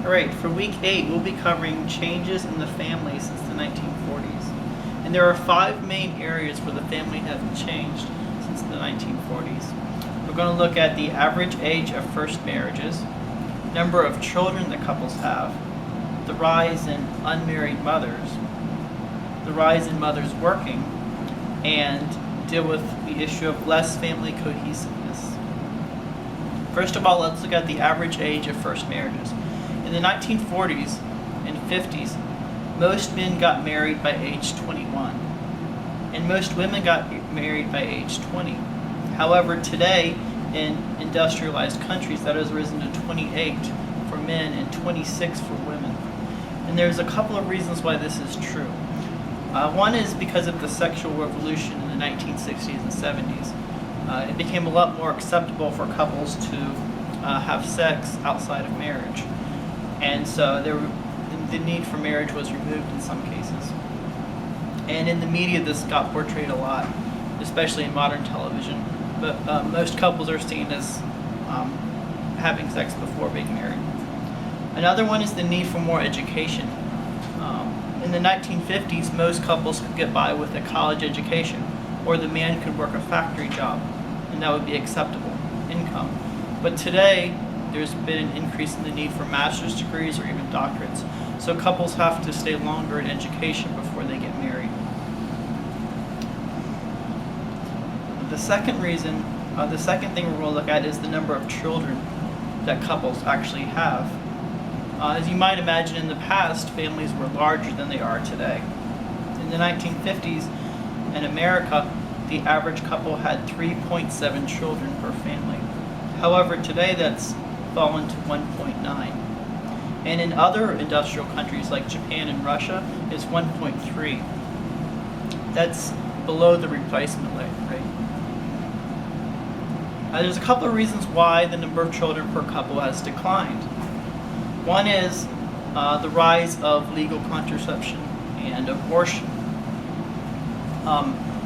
Alright, for week 8, we'll be covering changes in the family since the 1940s. And there are 5 main areas where the family has changed since the 1940s. We're going to look at the average age of first marriages, number of children that couples have, the rise in unmarried mothers, the rise in mothers working, and deal with the issue of less family cohesiveness. First of all, let's look at the average age of first marriages. In the 1940s and 50s, most men got married by age 21, and most women got married by age 20. However, today, in industrialized countries, that has risen to 28 for men and 26 for women. And there's a couple of reasons why this is true. One is because of the sexual revolution in the 1960s and 70s. It became a lot more acceptable for couples to have sex outside of marriage. And so the need for marriage was removed in some cases. And in the media, this got portrayed a lot, especially in modern television. But most couples are seen as having sex before being married. Another one is the need for more education. In the 1950s, most couples could get by with a college education, or the man could work a factory job, and that would be acceptable income. But today, there's been an increase in the need for master's degrees or even doctorates. So couples have to stay longer in education before they get married. The second thing we're going to look at is the number of children that couples actually have. As you might imagine, in the past, families were larger than they are today. In the 1950s, in America, the average couple had 3.7 children per family. However, today that's fallen to 1.9. And in other industrial countries like Japan and Russia, it's 1.3. That's below the replacement rate. There's a couple of reasons why the number of children per couple has declined. One is the rise of legal contraception and abortion.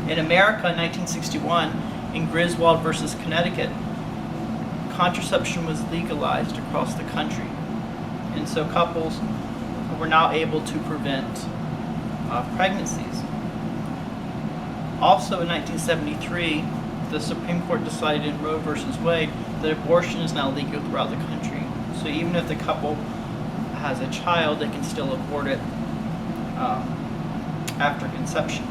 In America, in 1961, in Griswold versus Connecticut, contraception was legalized across the country. And so couples were now able to prevent pregnancies. Also in 1973, the Supreme Court decided in Roe versus Wade that abortion is now legal throughout the country. So even if the couple has a child, they can still abort it after conception.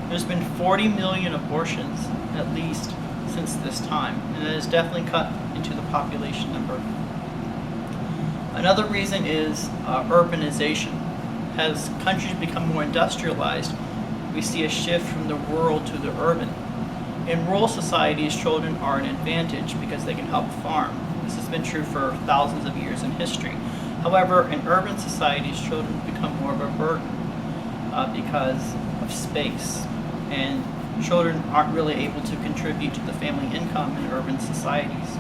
There's been 40 million abortions, at least, since this time, and that has definitely cut into the population number. Another reason is urbanization. As countries become more industrialized, we see a shift from the rural to the urban. In rural societies, children are an advantage because they can help farm. This has been true for thousands of years in history. However, in urban societies, children become more of a burden because of space, and children aren't really able to contribute to the family income in urban societies,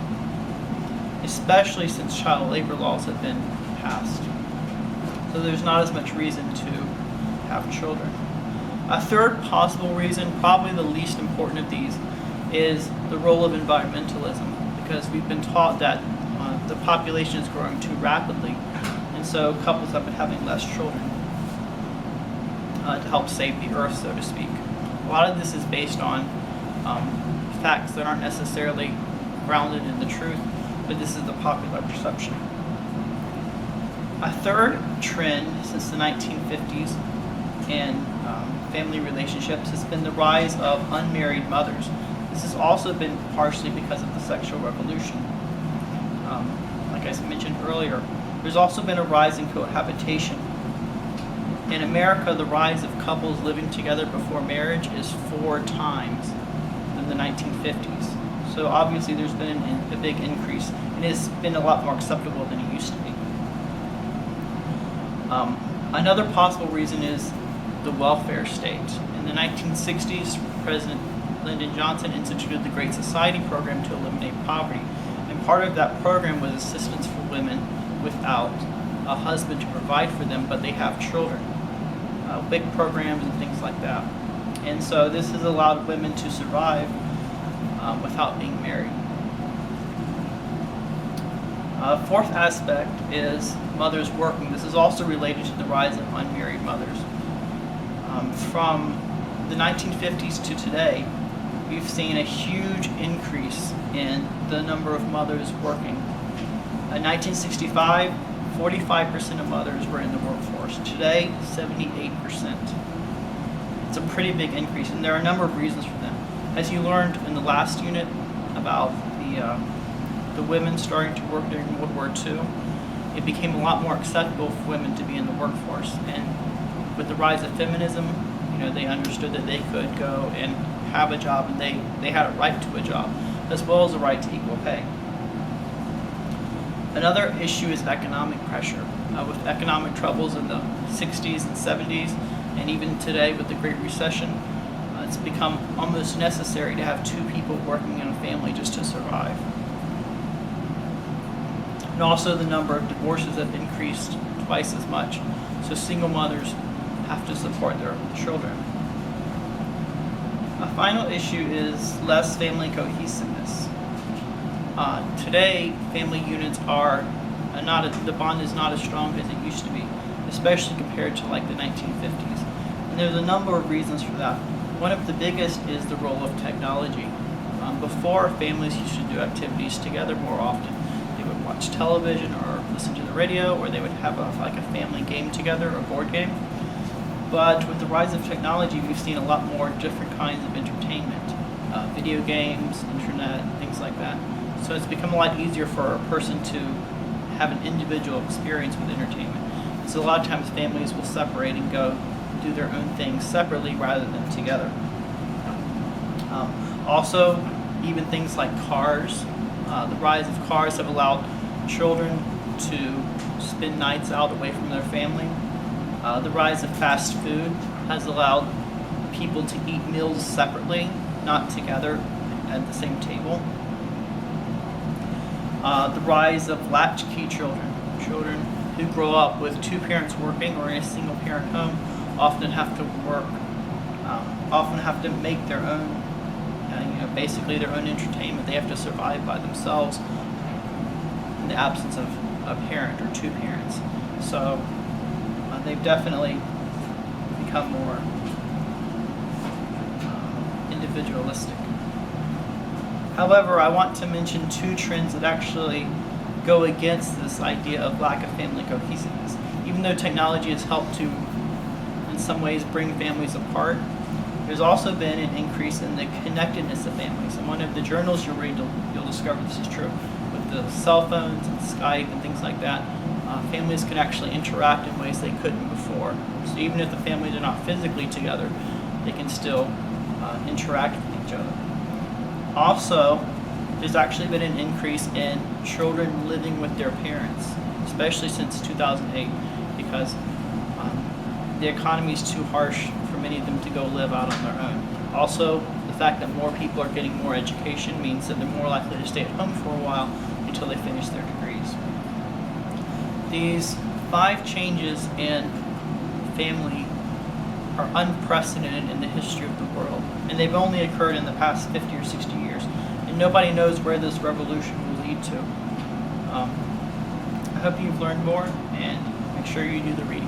especially since child labor laws have been passed. So there's not as much reason to have children. A third possible reason, probably the least important of these, is the role of environmentalism, because we've been taught that the population is growing too rapidly, and so couples have been having less children to help save the earth, so to speak. A lot of this is based on facts that aren't necessarily grounded in the truth, but this is the popular perception. A third trend since the 1950s in family relationships has been the rise of unmarried mothers. This has also been partially because of the sexual revolution. Like I mentioned earlier, there's also been a rise in cohabitation. In America, the rise of couples living together before marriage is 4 times than the 1950s. So obviously there's been a big increase, and it's been a lot more acceptable than it used to be. Another possible reason is the welfare state. In the 1960s, President Lyndon Johnson instituted the Great Society program to eliminate poverty. And part of that program was assistance for women without a husband to provide for them, but they have children. Big programs and things like that. And so this has allowed women to survive without being married. Fourth aspect is mothers working. This is also related to the rise of unmarried mothers. From the 1950s to today, we've seen a huge increase in the number of mothers working. In 1965, 45% of mothers were in the workforce. Today, 78%. It's a pretty big increase, and there are a number of reasons for that. As you learned in the last unit about the women starting to work during World War II, it became a lot more acceptable for women to be in the workforce. And with the rise of feminism, they understood that they could go and have a job, and they had a right to a job, as well as a right to equal pay. Another issue is economic pressure. With economic troubles in the 60s and 70s, and even today with the Great Recession, it's become almost necessary to have two people working in a family just to survive. And also the number of divorces have increased twice as much, so single mothers have to support their children. A final issue is less family cohesiveness. Today, family units are the bond is not as strong as it used to be, especially compared to like the 1950s. And there's a number of reasons for that. One of the biggest is the role of technology. Before, families used to do activities together more often. They would watch television or listen to the radio, or they would have a family game together, a board game. But with the rise of technology, we've seen a lot more different kinds of entertainment, video games, internet, things like that. So it's become a lot easier for a person to have an individual experience with entertainment. So a lot of times families will separate and go do their own things separately rather than together. Also, even things like cars. The rise of cars have allowed children to spend nights out away from their family. The rise of fast food has allowed people to eat meals separately, not together at the same table. The rise of latchkey children who grow up with two parents working or in a single parent home, often have to work, often have to make their own, basically their own entertainment. They have to survive by themselves in the absence of a parent or two parents. So they've definitely become more individualistic. However, I want to mention two trends that actually go against this idea of lack of family cohesiveness. Even though technology has helped to, in some ways, bring families apart, there's also been an increase in the connectedness of families. In one of the journals you'll read, you'll discover this is true. With the cell phones and Skype and things like that, families can actually interact in ways they couldn't before. So even if the families are not physically together, they can still interact with each other. Also, there's actually been an increase in children living with their parents, especially since 2008, because the economy is too harsh for many of them to go live out on their own. Also, the fact that more people are getting more education means that they're more likely to stay at home for a while until they finish their degrees. These 5 changes in family are unprecedented in the history of the world, and they've only occurred in the past 50 or 60 years, and nobody knows where this revolution will lead to. I hope you've learned more, and make sure you do the reading.